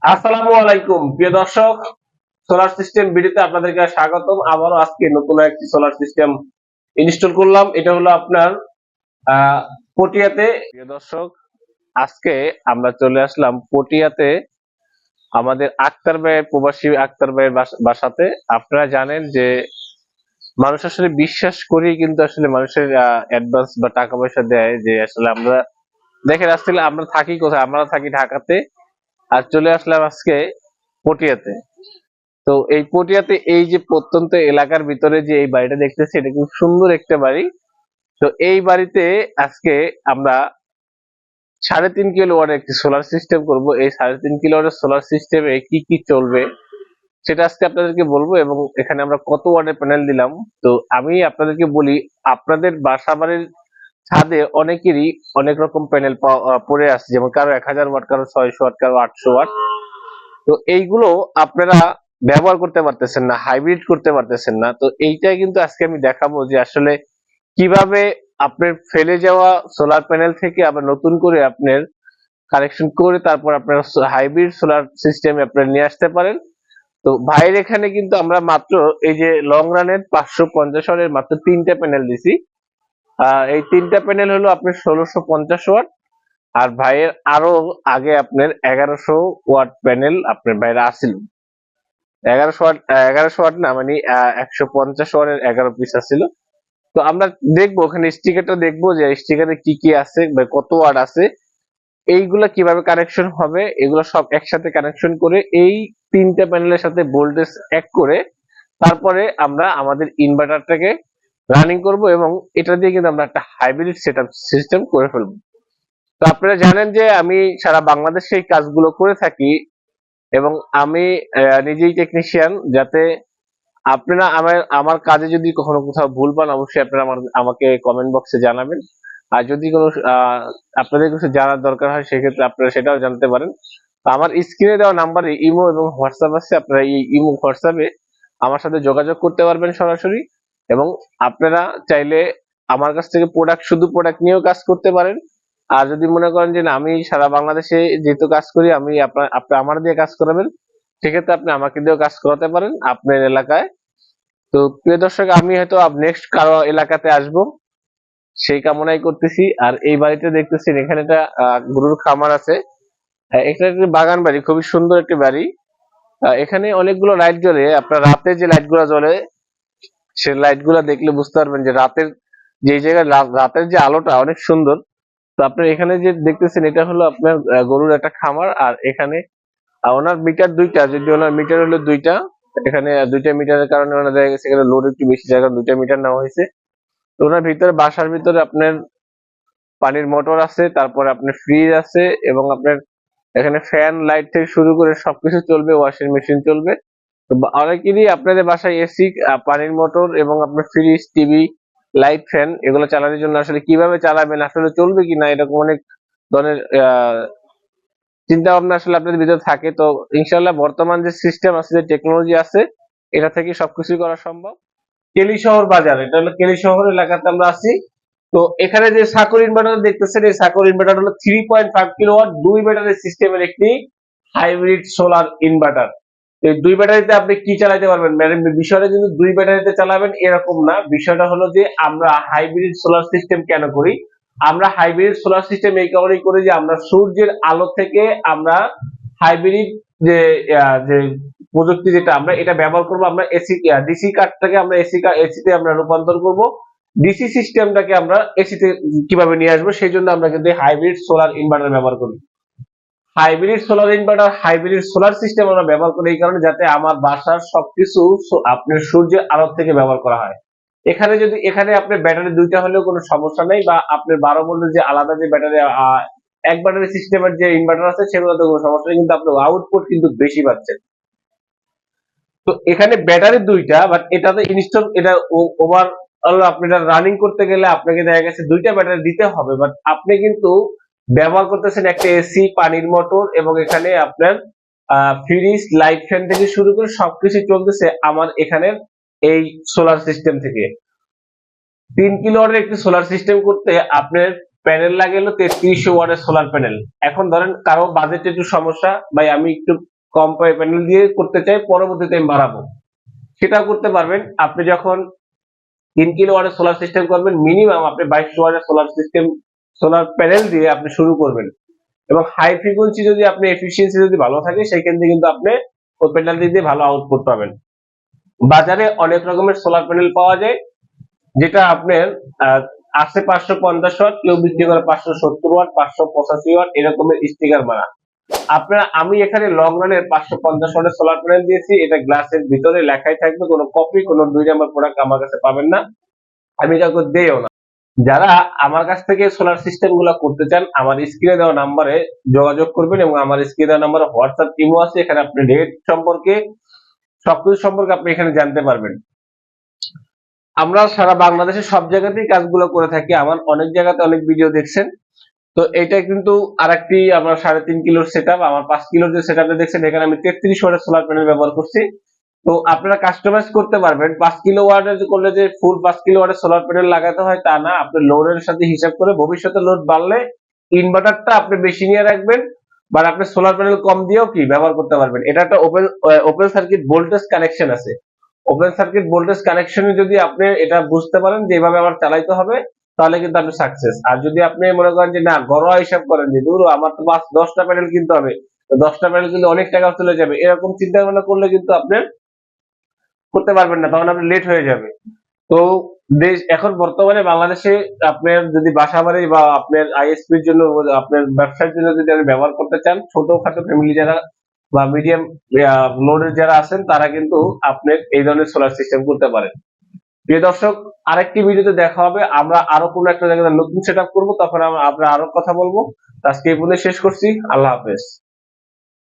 আসসালামু আলাইকুম প্রিয় দর্শক, সোলার সিস্টেম ভিডিওতে আপনাদেরকে স্বাগতম। আবারও আজকে নতুন একটি সোলার সিস্টেম ইনস্টল করলাম। এটা হলো আপনার পটিয়াতে। প্রিয় দর্শক, আজকে আমরা চলে আসলাম পটিয়াতে আমাদের আক্তার ভাইয়ের, প্রবাসী আক্তার ভাইয়ের বাসাতে। আপনারা জানেন যে মানুষ আসলে বিশ্বাস করি, কিন্তু আসলে মানুষের অ্যাডভান্স বা টাকা পয়সা দেয়। যে আসলে আমরা দেখেন, আসলে আমরা থাকি কোথায়? আমরা থাকি ঢাকাতে, আর চলে আসলাম আজকে পটিয়াতে। তো এই পটিয়াতে এই যে প্রত্যন্ত এলাকার ভিতরে যে এই বাড়িটা দেখতেছি, এটা খুব সুন্দর একটা বাড়ি। তো এই বাড়িতে আজকে আমরা 3.5 কিলোওয়াটের একটি সোলার সিস্টেম করব। এই 3.5 কিলোওয়াটের সোলার সিস্টেমে কি কি চলবে সেটা আজকে আপনাদেরকে বলবো, এবং এখানে আমরা কত ওয়াটের প্যানেল দিলাম। তো আমি আপনাদেরকে বলি, আপনাদের বাসা বাড়ির ছাদে অনেকেরই অনেক রকম প্যানেল পড়ে আছে, যেমন কারো 1000 ওয়াট, কারো 600 ওয়াট, কারো 800 ওয়াট। তো এইগুলো আপনারা ব্যবহার করতে পারতেছেন না, হাইব্রিড করতে পারতেছেন না। তো এইটাই কিন্তু আজকে আমি দেখাবো যে আসলে কিভাবে আপনার ফেলে যাওয়া সোলার প্যানেল থেকে আবার নতুন করে আপনার কানেকশন করে তারপর আপনার হাইব্রিড সোলার সিস্টেমে আপনারা নিয়ে আসতে পারেন। তো ভাইয়ের এখানে কিন্তু আমরা মাত্র এই যে লং রানের 550 ওয়াটের মাত্র 3টা প্যানেল দিছি। এই 3টা প্যানেল হলো আপনার 1650 ওয়াট। আর ভাইয়ের আরো আগে আপনার 1100 ওয়াট প্যানেল আপনার ভাইয়ের আসছিল। 1100 ওয়াট, 1100 ওয়াট না, মানে 150 ওয়াটের 11 পিস ছিল। তো আমরা দেখবো ওখানে স্টিকারটা, দেখবো যে স্টিকারে কি কি আছে বা কত ওয়াট আছে, এইগুলা কিভাবে কানেকশন হবে। এগুলো সব একসাথে কানেকশন করে এই 3টা প্যানেলের সাথে ভোল্টেজ এক করে তারপরে আমরা আমাদের ইনভার্টারটাকে রানিং করব, এবং এটা দিয়ে কিন্তু আমরা একটা হাইব্রিড সেটআপ সিস্টেম করে ফেলবো। তো আপনারা জানেন যে আমি সারা বাংলাদেশে এই কাজগুলো করে থাকি, এবং আমি নিজেই টেকনিশিয়ান। যাতে আপনারা আমার আমার কাজে যদি কখনো কোথাও ভুল পান, অবশ্যই আপনারা আমাকে কমেন্ট বক্সে জানাবেন। আর যদি কোনো আপনাদের কিছু জানার দরকার হয়, সেক্ষেত্রে আপনারা সেটাও জানতে পারেন। তো আমার স্ক্রিনে দেওয়া নাম্বারে ইমো এবং হোয়াটসঅ্যাপ আছে, আপনারা এই ইমো হোয়াটসঅ্যাপে আমার সাথে যোগাযোগ করতে পারবেন সরাসরি। এবং আপনারা চাইলে আমার কাছ থেকে প্রোডাক্ট, শুধু প্রোডাক্ট নিয়েও কাজ করতে পারেন। আর যদি মনে করেন যে না, আমি সারা বাংলাদেশে যেহেতু কাজ করি, আমি আপনি আমার দিয়ে কাজ করাবেন, সেক্ষেত্রে আপনি আমাকে দিয়েও কাজ করাতে পারেন আপনার এলাকায়। তো প্রিয় দর্শক, আমি হয়তো নেক্সট কারো এলাকাতে আসব, সেই কামনাই করতেছি। আর এই বাড়িতে দেখতেছেন, এখানে একটা গরুর খামার আছে। এখানে একটি বাগান বাড়ি, খুবই সুন্দর একটি বাড়ি। এখানে অনেকগুলো লাইট জ্বলে। আপনার রাতে যে লাইট গুলা জ্বলে, সেই লাইট গুলা দেখলে বুঝতে পারবেন যে রাতের যে জায়গায় রাতের যে আলোটা অনেক সুন্দর। তো আপনার এখানে যে দেখতেছেন, এটা হলো আপনার গরুর একটা খামার। আর এখানে ওনার মিটার দুইটা, যদি ওনার মিটার হলো দুইটা, এখানে দুইটা মিটারের কারণে ওনার দেখা গেছে এখানে লোড একটু বেশি, জায়গা দুইটা মিটার নেওয়া হয়েছে। তো ওনার ভিতরে, বাসার ভিতরে আপনার পানির মোটর আছে, তারপরে আপনার ফ্রিজ আছে, এবং আপনার এখানে ফ্যান, লাইট থেকে শুরু করে সবকিছু চলবে, ওয়াশিং মেশিন চলবে। তো অনেকেরই আপনাদের বাসায় এসি, পানির মোটর এবং আপনার ফ্রিজ, টিভি, লাইট, ফ্যান এগুলো চালানোর জন্য আসলে কিভাবে চালাবেন, আসলে চলবে কিনা, এরকম অনেক ধরনের চিন্তা ভাবনা আসলে আপনাদের ভিতরে থাকে। তো ইনশাল্লাহ বর্তমান যে সিস্টেম আছে, যে টেকনোলজি আছে, এটা থেকে সবকিছু করা সম্ভব। কেলি শহর বাজার, এটা হলো কেলি শহর এলাকাতে আমরা আছি। তো এখানে যে সাকর ইনভার্টার দেখতেছেন, এই সাকর ইনভার্টার হলো 3.5 কিলোওয়াট 2 ব্যাটারি সিস্টেমের একটি হাইব্রিড সোলার ইনভার্টার। এই 2 ব্যাটারিতে আপনি কি চালাতে পারবেন? মানে বিষয়টা কিন্তু 2 ব্যাটারিতে চালাবেন এরকম না। বিষয়টা হলো যে আমরা হাইব্রিড সোলার সিস্টেম কেন করি? আমরা হাইব্রিড সোলার সিস্টেম এই কারণেই করি যে আমরা সূর্যের আলো থেকে আমরা হাইব্রিড যে যে প্রযুক্তি, যেটা আমরা এটা ব্যবহার করব, আমরা এসি ডিসি কার্ডটাকে আমরা এসিতে আমরা রূপান্তর করব। ডিসি সিস্টেমটাকে আমরা এসিতে কিভাবে নিয়ে আসবো, সেই জন্য আমরা কিন্তু হাইব্রিড সোলার ইনভার্টার ব্যবহার করি। Hybrid solar inverter, hybrid solar system আমরা ব্যবহার করি এই কারণে, যাতে আমার বাসার সবকিছু আপনার সূর্যের আলো থেকে ব্যবহার করা হয়। এখানে যদি এখানে আপনার ব্যাটারি দুইটা হলেও কোনো সমস্যা নেই, বা আপনার 12 ভোল্টের যে আলাদা যে ব্যাটারি, এক ব্যাটারি সিস্টেমের যে ইনভার্টার আছে, সেগুলোতে কোনো সমস্যা নেই, কিন্তু আপনার আউটপুট কিন্তু বেশি পাচ্ছেন। তো এখানে ব্যাটারি দুইটা, বাট এটাতে ইনস্টল, এটা ওভার আপনি এটা রানিং করতে গেলে আপনাকে দেখা গেছে দুইটা ব্যাটারি দিতে হবে। বাট আপনি কিন্তু ব্যবহার করতেছেন একটা এসি, পানির মোটর, এবং এখানে আপনার ফ্রিজ, লাইট, ফ্যান থেকে শুরু করে সবকিছু চলতেছে আমার এখানে এই সোলার সিস্টেম থেকে। 3 কিলোওয়াটের একটি সোলার সিস্টেম করতে আপনার প্যানেল লাগে হলো 3300 ওয়াটের সোলার প্যানেল। এখন ধরেন কারো বাজেট একটু সমস্যা, ভাই আমি একটু কম প্যানেল দিয়ে করতে চাই, পরবর্তীতে আমি বাড়াবো, সেটাও করতে পারবেন। আপনি যখন 3 কিলো ওয়াটের সোলার সিস্টেম করবেন, মিনিমাম আপনি 2200 ওয়াটের সোলার সিস্টেম, সোলার প্যানেল দিয়ে আপনি শুরু করবেন। এবং হাই ফ্রিকোয়েন্সি যদি আপনি এফিসিয়েন্সি যদি ভালো থাকে, সেখান থেকে কিন্তু আপনি ওই প্যানেল দিয়ে ভালো আউটপুট পাবেন। বাজারে অনেক রকমের সোলার প্যানেল পাওয়া যায়, যেটা আপনার আছে 550 ওয়াট, কেউ বিক্রি করে 570 ওয়াট, 585 ওয়াট, এরকমের স্টিকার মারা। আমি এখানে লং রানের 550 ওয়াটের সোলার প্যানেল দিয়েছি। এটা গ্লাসের ভিতরে লেখাই থাকবে, কোনো কপি, কোনো 2 নাম্বার প্রোডাক্ট আমার কাছে পাবেন না, আমি কাউকে দেও না। যারা আমার কাছ থেকে সোলার সিস্টেম গুলা করতে চান, আমার স্ক্রিনে দেওয়া নাম্বারে যোগাযোগ করবেন, এবং আমার স্ক্রিনে দেওয়া নাম্বারে হোয়াটসঅ্যাপ, ইমো আছে, এখানে আপনি রেট সম্পর্কে, সবকিছু সম্পর্কে আপনি এখানে জানতে পারবেন। আমরা সারা বাংলাদেশে সব জায়গাতেই কাজগুলো করে থাকি, আমার অনেক জায়গাতে অনেক ভিডিও দেখছেন। তো এটা কিন্তু আরেকটি আমার 3.5 কিলোর সেটআপ, আমার 5 কিলোর যে সেটআপটা দেখছেন, এখানে আমি 33 ওয়াটের সোলার প্যানেল ব্যবহার করছি। তো আপনারা কাস্টমাইজ করতে পারবেন। 5 কিলো ওয়াটের করলে যে ফুল 5 কিলো ওয়াটের সোলার প্যানেল লাগাতে হয় তা না, আপনি লোডের সাথে হিসাব করে ভবিষ্যতে লোড বাড়লে ইনভার্টারটা আপনি বেশি নিয়ে রাখবেন, বা আপনি সোলার প্যানেল কম দিয়েও কি ব্যবহার করতে পারবেন। এটা একটা ওপেন সার্কিট ভোল্টেজ কানেকশন আছে। ওপেন সার্কিট ভোল্টেজ কানেকশনে যদি আপনি এটা বুঝতে পারেন যে এভাবে আমার চালাইতে হবে, তাহলে কিন্তু আপনি সাকসেস। আর যদি আপনি মনে করেন যে না, ঘরোয়া হিসাব করেন যে দূর আমার তো 10টা প্যানেল কিনতে হবে, তো 10টা প্যানেল কিন্তু অনেক টাকা চলে যাবে, এরকম চিন্তা ভাবনা করলে কিন্তু আপনি করতে পারবেন না, তখন আপনি লেট হয়ে যাবে। তো এখন বর্তমানে বাংলাদেশে আপনার যদি বাসা বাড়ি বা আপনার আইএসপির জন্য, আপনার ব্যবসার জন্য যদি আপনি ব্যবহার করতে চান, ছোটখাটো ফ্যামিলি যারা বা মিডিয়াম লোডের যারা আছেন, তারা কিন্তু আপনি এই ধরনের সোলার সিস্টেম করতে পারেন। প্রিয় দর্শক, আরেকটি ভিডিওতে দেখা হবে। আমরা আরো কোনো একটা জায়গায় নতুন সেট আপ করবো, তখন আমরা আরো কথা বলবো। আজকে এই পর্যন্ত শেষ করছি। আল্লাহ হাফেজ।